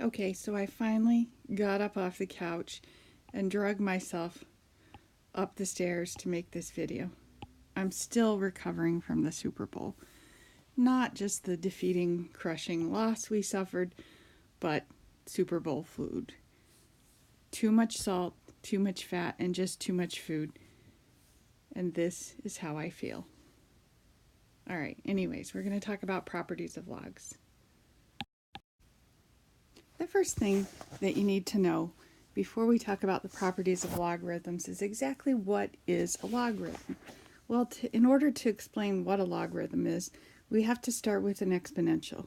Okay, so I finally got up off the couch and dragged myself up the stairs to make this video. I'm still recovering from the Super Bowl. Not just the defeating, crushing loss we suffered, but Super Bowl food. Too much salt, too much fat, and just too much food. And this is how I feel. All right, anyways, we're going to talk about properties of logs. The first thing that you need to know before we talk about the properties of logarithms is exactly what is a logarithm. Well, in order to explain what a logarithm is, we have to start with an exponential.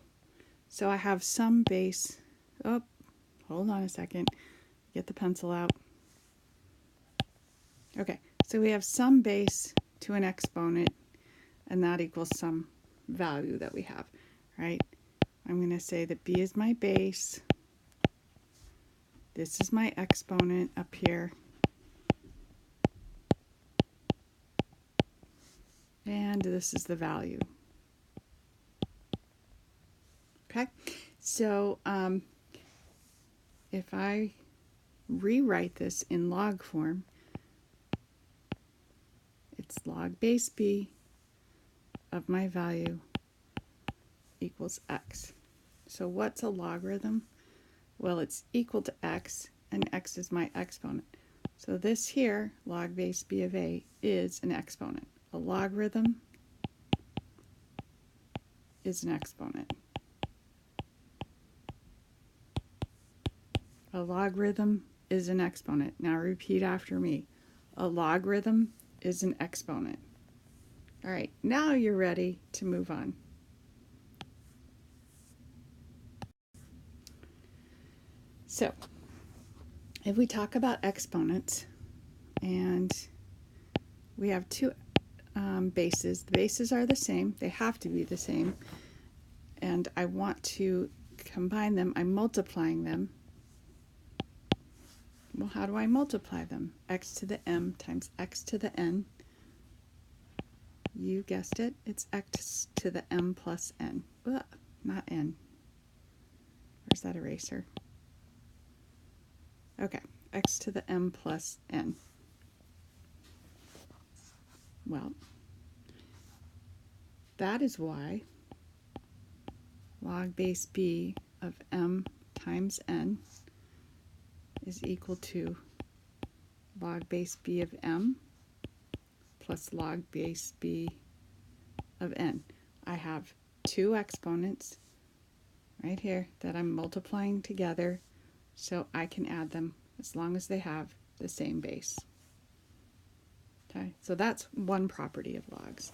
So I have some base, oh, hold on a second, get the pencil out. Okay, so we have some base to an exponent, and that equals some value that we have, right? I'm going to say that b is my base. This is my exponent up here. And this is the value. Okay, so if I rewrite this in log form, it's log base b of my value equals x. So what's a logarithm? Well, it's equal to x, and x is my exponent. So this here, log base b of a, is an exponent. A logarithm is an exponent. A logarithm is an exponent. Now repeat after me. A logarithm is an exponent. All right, now you're ready to move on. So, if we talk about exponents, and we have two bases. The bases are the same. They have to be the same. And I want to combine them. I'm multiplying them. Well, how do I multiply them? X to the m times x to the n. You guessed it. It's x to the m plus n. Ugh, not n. Where's that eraser? Okay, x to the m plus n. Well, that is why log base b of m times n is equal to log base b of m plus log base b of n. I have two exponents right here that I'm multiplying together, so I can add them as long as they have the same base. Okay, so that's one property of logs.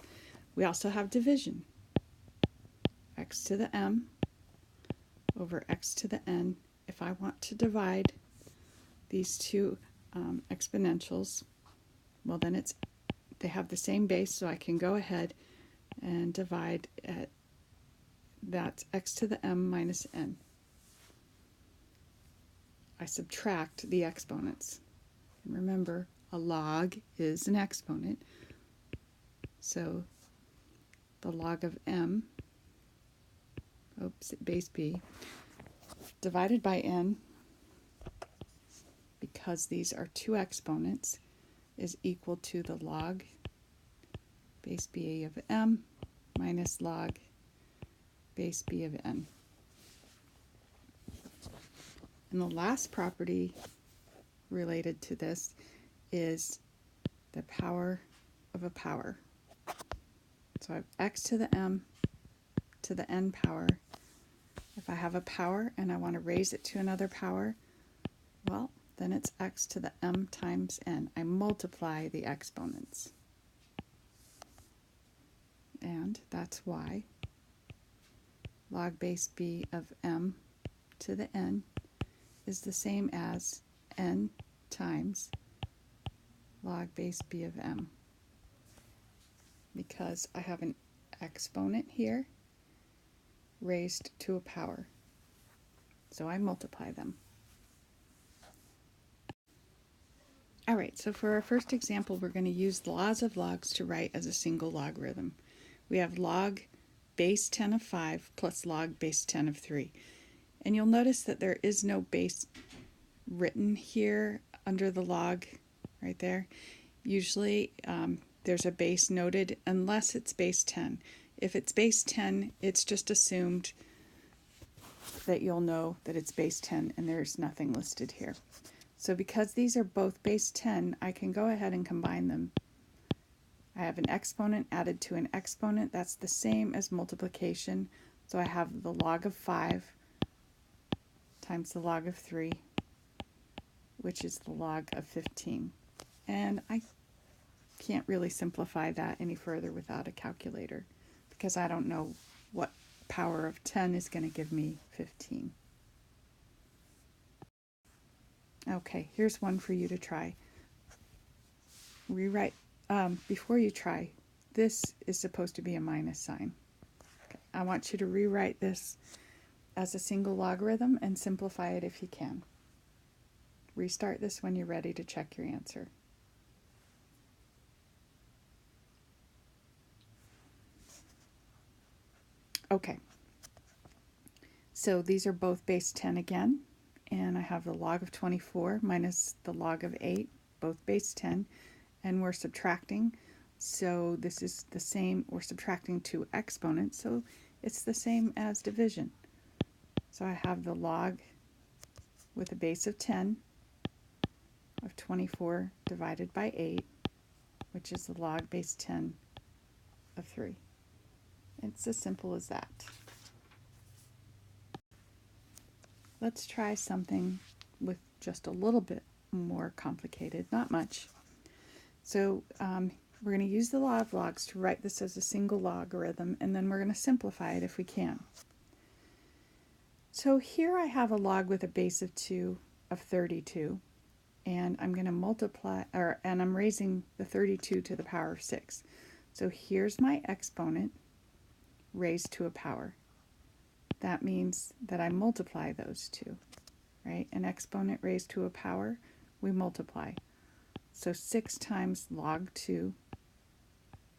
We also have division. X to the m over x to the n. If I want to divide these two exponentials, well, then they have the same base, so I can go ahead and divide at that's x to the m minus n. I subtract the exponents. And remember, a log is an exponent. So the log of m, base b, divided by n, because these are two exponents, is equal to the log base b of m minus log base b of n. And the last property related to this is the power of a power. So I have x to the m to the n power. If I have a power and I want to raise it to another power, well, then it's x to the m times n. I multiply the exponents. And that's why log base b of m to the n is the same as n times log base b of m, because I have an exponent here raised to a power. So I multiply them. All right, so for our first example, we're going to use the laws of logs to write as a single logarithm. We have log base 10 of 5 plus log base 10 of 3. And you'll notice that there is no base written here under the log right there. Usually there's a base noted unless it's base 10. If it's base 10, it's just assumed that you'll know that it's base 10 and there's nothing listed here. So because these are both base 10, I can go ahead and combine them. I have an exponent added to an exponent. That's the same as multiplication. So I have the log of 5 times the log of 3, which is the log of 15. And I can't really simplify that any further without a calculator because I don't know what power of 10 is going to give me 15. Okay, here's one for you to try. Rewrite, before you try, this is supposed to be a minus sign. Okay, I want you to rewrite this as a single logarithm and simplify it if you can. Restart this when you're ready to check your answer. Okay, so these are both base 10 again, and I have the log of 24 minus the log of 8, both base 10, and we're subtracting, so this is the same, we're subtracting two exponents, so it's the same as division. So I have the log with a base of 10 of 24 divided by 8, which is the log base 10 of 3. It's as simple as that. Let's try something with just a little bit more complicated, not much. So we're going to use the law of logs to write this as a single logarithm, and then we're going to simplify it if we can. So here I have a log with a base of 2 of 32, and I'm going to multiply, and I'm raising the 32 to the power of 6. So here's my exponent raised to a power. That means that I multiply those two, right? An exponent raised to a power, we multiply. So 6 times log 2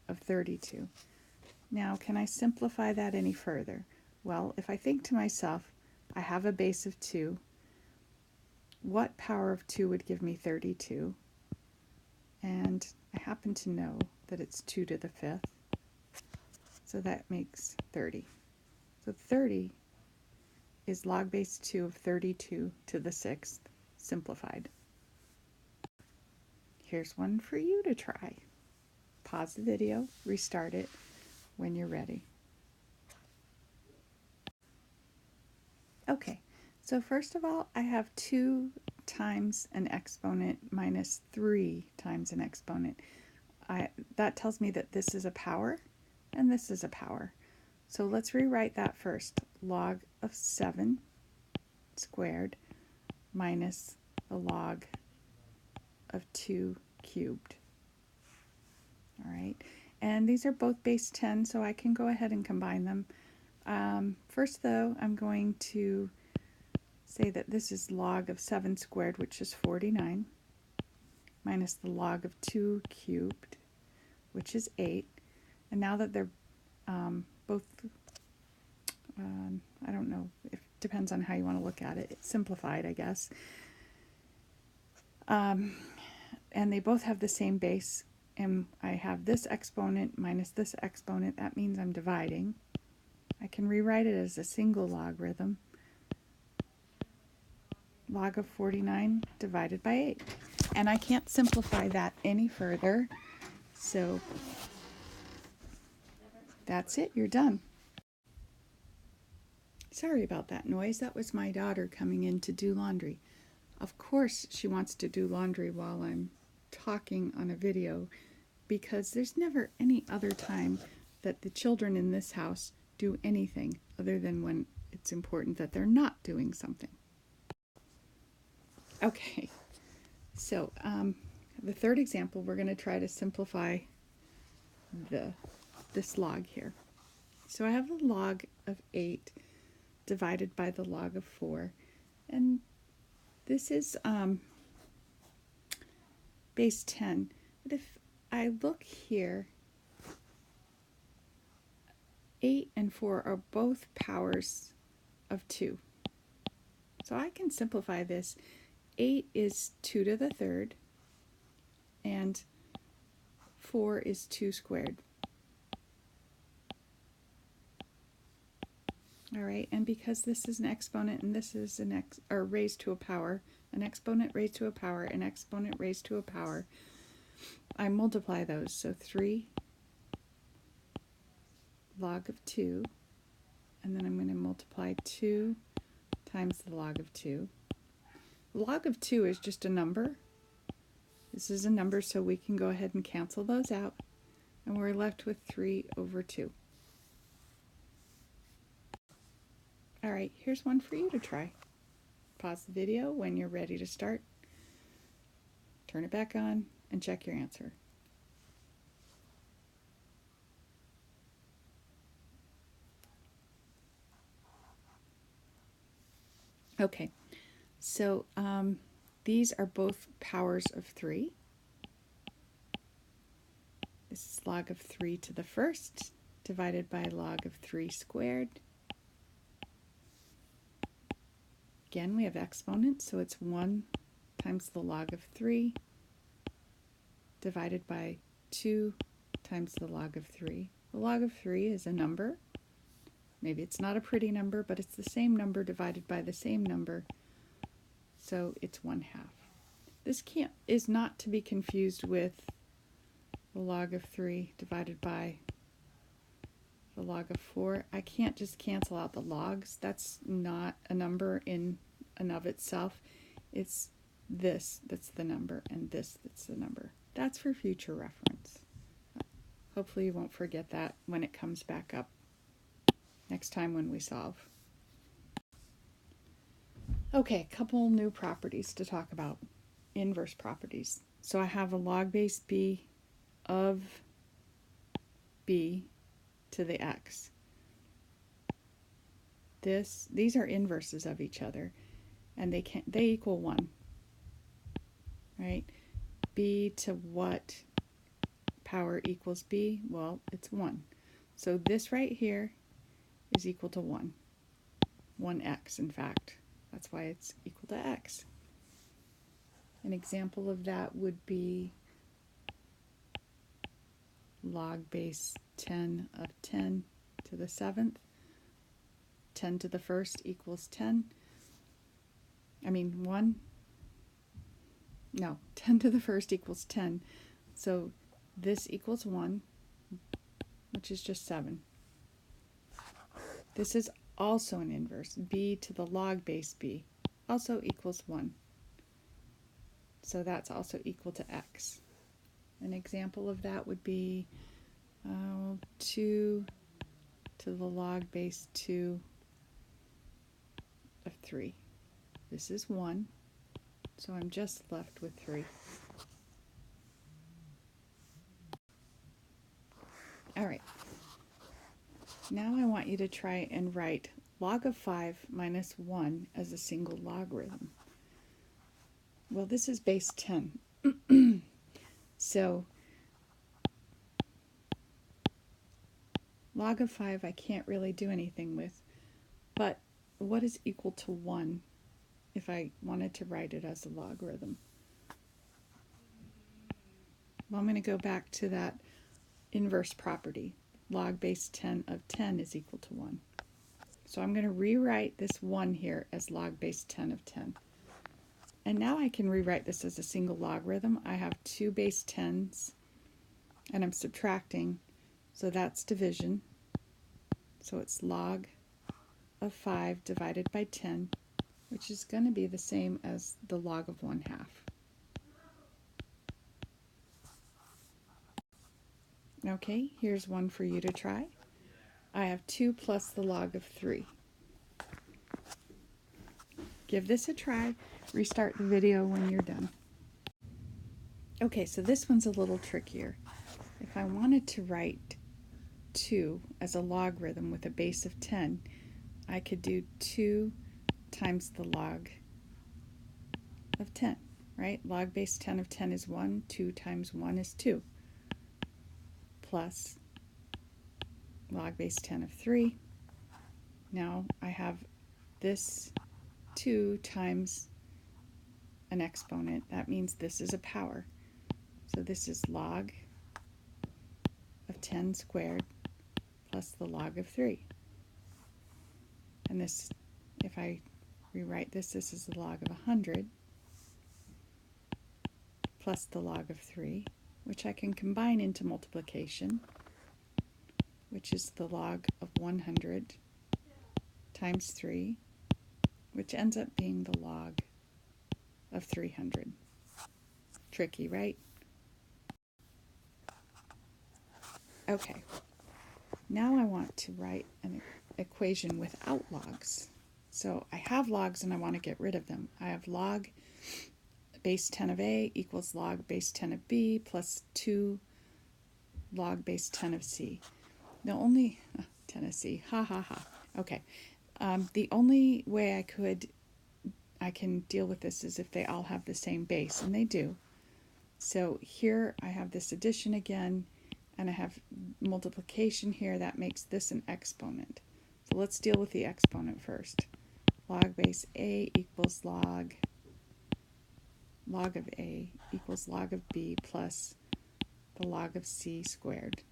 of 32. Now, can I simplify that any further? Well, if I think to myself, I have a base of 2, what power of 2 would give me 32? And I happen to know that it's 2 to the 5th, so that makes 30. So 30 is log base 2 of 32 to the 6th, simplified. Here's one for you to try. Pause the video, restart it when you're ready. Okay, so first of all, I have 2 times an exponent minus 3 times an exponent. That tells me that this is a power and this is a power. So let's rewrite that first. Log of 7 squared minus the log of 2 cubed. All right, and these are both base 10, so I can go ahead and combine them. First though, I'm going to say that this is log of 7 squared, which is 49, minus the log of 2 cubed, which is 8. And now that they're both, I don't know, it depends on how you want to look at it. It's simplified, I guess. And they both have the same base, and I have this exponent minus this exponent. That means I'm dividing. I can rewrite it as a single logarithm. Log of 49 divided by 8. And I can't simplify that any further, so that's it, you're done. Sorry about that noise. That was my daughter coming in to do laundry. Of course she wants to do laundry while I'm talking on a video, because there's never any other time that the children in this house do anything other than when it's important that they're not doing something. Okay, so the third example, we're going to try to simplify this log here. So I have the log of 8 divided by the log of 4, and this is base 10. But if I look here, 8 and 4 are both powers of 2. So I can simplify this. 8 is 2 to the third, and 4 is 2 squared. All right, and because this is an exponent and this is an raised to a power, an exponent raised to a power, an exponent raised to a power, I multiply those. So 3 log of 2, and then I'm going to multiply 2 times the log of 2. The log of 2 is just a number. This is a number, so we can go ahead and cancel those out, and we're left with 3 over 2. All right, here's one for you to try. Pause the video when you're ready to start. Turn it back on and check your answer. Okay, so these are both powers of 3. This is log of 3 to the first divided by log of 3 squared. Again, we have exponents, so it's 1 times the log of 3 divided by 2 times the log of 3. The log of 3 is a number. Maybe it's not a pretty number, but it's the same number divided by the same number, so it's 1/2. This is not to be confused with the log of 3 divided by the log of 4. I can't just cancel out the logs. That's not a number in and of itself. It's this that's the number and this that's the number. That's for future reference. Hopefully you won't forget that when it comes back up next time when we solve. Okay, a couple new properties to talk about. Inverse properties. So I have a log base b of b to the x. These are inverses of each other, and they equal 1. Right? B to what power equals b? Well, it's 1. So this right here is equal to 1. 1x, in fact. That's why it's equal to x. An example of that would be log base 10 of 10 to the 7th. 10 to the first equals 10. 10 to the first equals 10. So this equals 1, which is just 7. This is also an inverse. B to the log base b also equals 1. So that's also equal to x. An example of that would be 2 to the log base 2 of 3. This is 1, so I'm just left with 3. All right. Now I want you to try and write log of 5 minus 1 as a single logarithm. Well, this is base 10. So log of 5 I can't really do anything with, but what is equal to 1 if I wanted to write it as a logarithm? Well, I'm going to go back to that inverse property. Log base 10 of 10 is equal to 1. So I'm going to rewrite this 1 here as log base 10 of 10. And now I can rewrite this as a single logarithm. I have 2 base 10s, and I'm subtracting, so that's division. So it's log of 5 divided by 10, which is going to be the same as the log of 1/2. Okay, here's one for you to try. I have 2 plus the log of 3. Give this a try. Restart the video when you're done. Okay, so this one's a little trickier. If I wanted to write 2 as a logarithm with a base of 10, I could do 2 times the log of 10, right? Log base 10 of 10 is 1. 2 times 1 is 2. Plus log base 10 of 3. Now I have this 2 times an exponent. That means this is a power. So this is log of 10 squared plus the log of 3. And this, if I rewrite this, this is the log of 100 plus the log of 3, which I can combine into multiplication, which is the log of 100 times 3, which ends up being the log of 300. Tricky, right? Okay, now I want to write an equation without logs. So I have logs and I want to get rid of them. I have log base 10 of A equals log base 10 of B plus 2 log base 10 of C. The only, 10 of C, ha ha ha. Okay, the only way I can deal with this is if they all have the same base, and they do. So here I have this addition again, and I have multiplication here. That makes this an exponent. So let's deal with the exponent first. Log base A equals log of A equals log of B plus the log of C squared.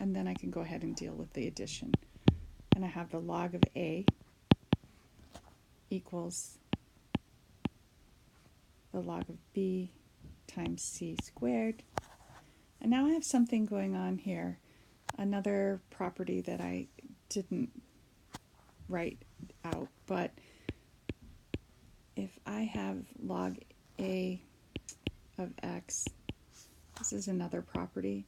And then I can go ahead and deal with the addition. And I have the log of A equals the log of B times C squared. And now I have something going on here, another property that I didn't write out, but if I have log A of X, this is another property,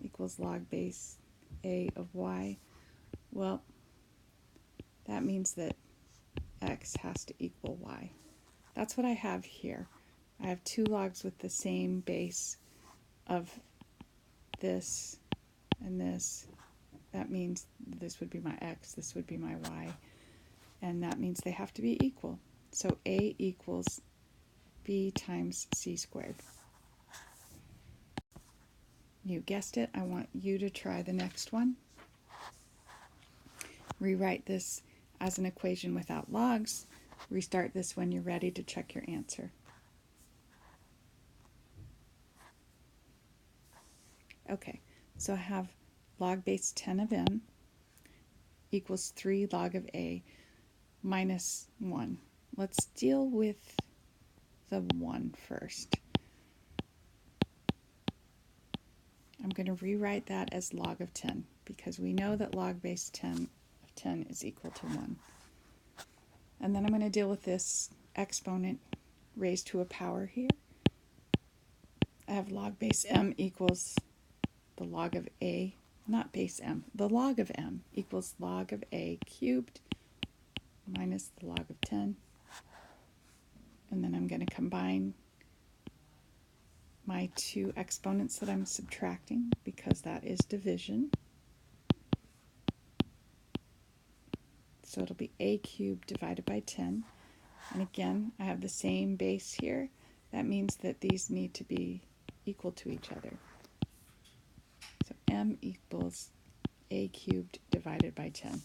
equals log base A of Y, well, that means that X has to equal Y. That's what I have here. I have two logs with the same base of this and this. That means this would be my X, this would be my Y, and that means they have to be equal. So A equals B times C squared. You guessed it, I want you to try the next one. Rewrite this as an equation without logs. Restart this when you're ready to check your answer. Okay, so I have log base 10 of M equals 3 log of A minus 1. Let's deal with the 1 first. I'm going to rewrite that as log of 10 because we know that log base 10 of 10 is equal to 1. And then I'm going to deal with this exponent raised to a power here. I have log base M equals the log of A, not base M, the log of M equals log of A cubed minus the log of 10. And then I'm going to combine my two exponents that I'm subtracting because that is division. So it'll be A cubed divided by 10. And again, I have the same base here. That means that these need to be equal to each other. So M equals A cubed divided by 10.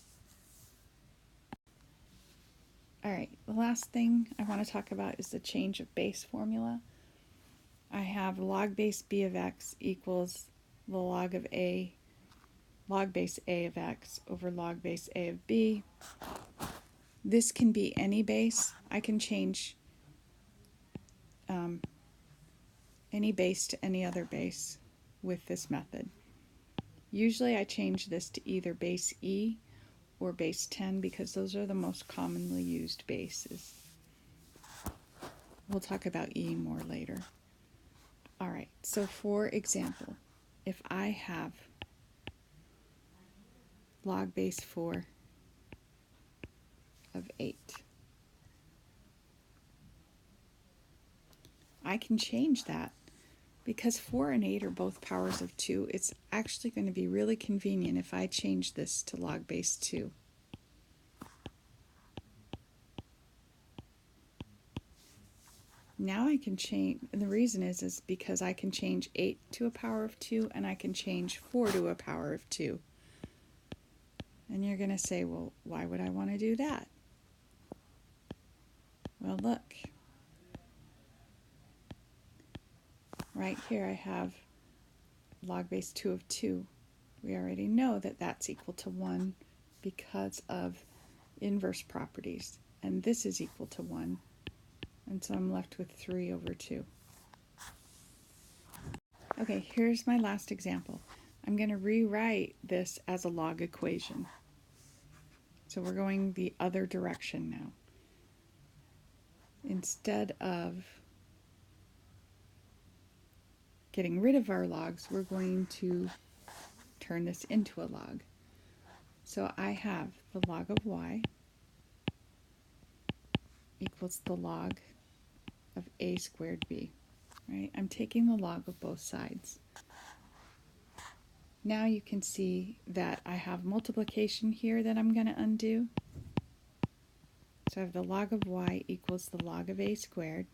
All right, the last thing I want to talk about is the change of base formula. I have log base B of X equals the log of A, log base A of X over log base A of B. This can be any base. I can change any base to any other base with this method. Usually I change this to either base E or base 10 because those are the most commonly used bases. We'll talk about E more later. All right, so for example, if I have log base 4 of 8, I can change that because 4 and 8 are both powers of 2. It's actually going to be really convenient if I change this to log base 2. Now I can change, and the reason is because I can change 8 to a power of 2 and I can change 4 to a power of 2. And you're going to say, well, why would I want to do that? Well, look. Right here I have log base 2 of 2. We already know that that's equal to 1 because of inverse properties. And this is equal to 1. And so I'm left with 3 over 2. Okay, here's my last example. I'm going to rewrite this as a log equation. So we're going the other direction now. Instead of getting rid of our logs, we're going to turn this into a log. So I have the log of y equals the log of a squared b. Right? I'm taking the log of both sides. Now you can see that I have multiplication here that I'm going to undo. So I have the log of y equals the log of a squared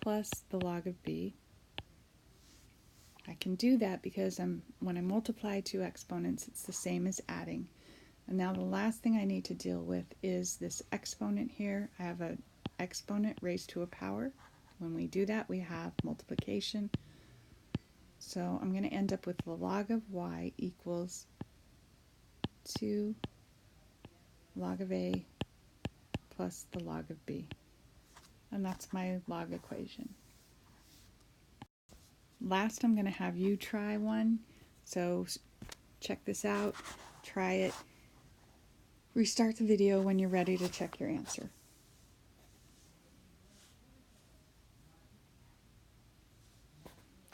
plus the log of b. I can do that because when I multiply two exponents, it's the same as adding. And now the last thing I need to deal with is this exponent here. I have an exponent raised to a power. When we do that, we have multiplication. So I'm going to end up with the log of y equals 2 log of a plus the log of b. And that's my log equation. Last, I'm going to have you try one. So check this out, try it, restart the video when you're ready to check your answer.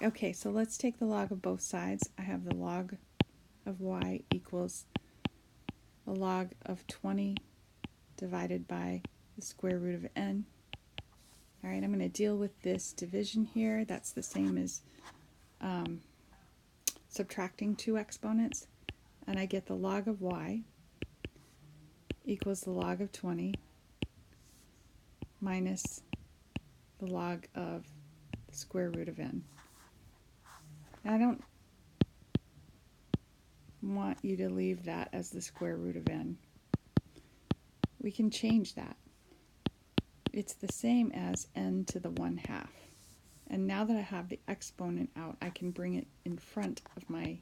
Okay, so let's take the log of both sides. I have the log of y equals the log of 20 divided by the square root of n. All right, I'm going to deal with this division here. That's the same as subtracting two exponents. And I get the log of y equals the log of 20 minus the log of the square root of n. Now I don't want you to leave that as the square root of n. We can change that. It's the same as n to the 1/2. And now that I have the exponent out, I can bring it in front of my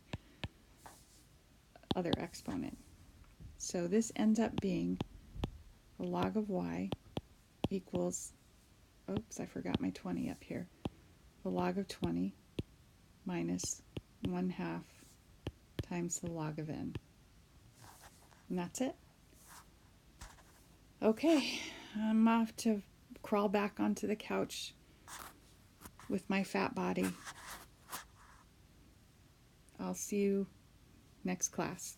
other exponent. So this ends up being the log of y equals, oops, I forgot my 20 up here, the log of 20 minus 1/2 times the log of n. And that's it. Okay, I'm off to crawl back onto the couch with my fat body. I'll see you next class.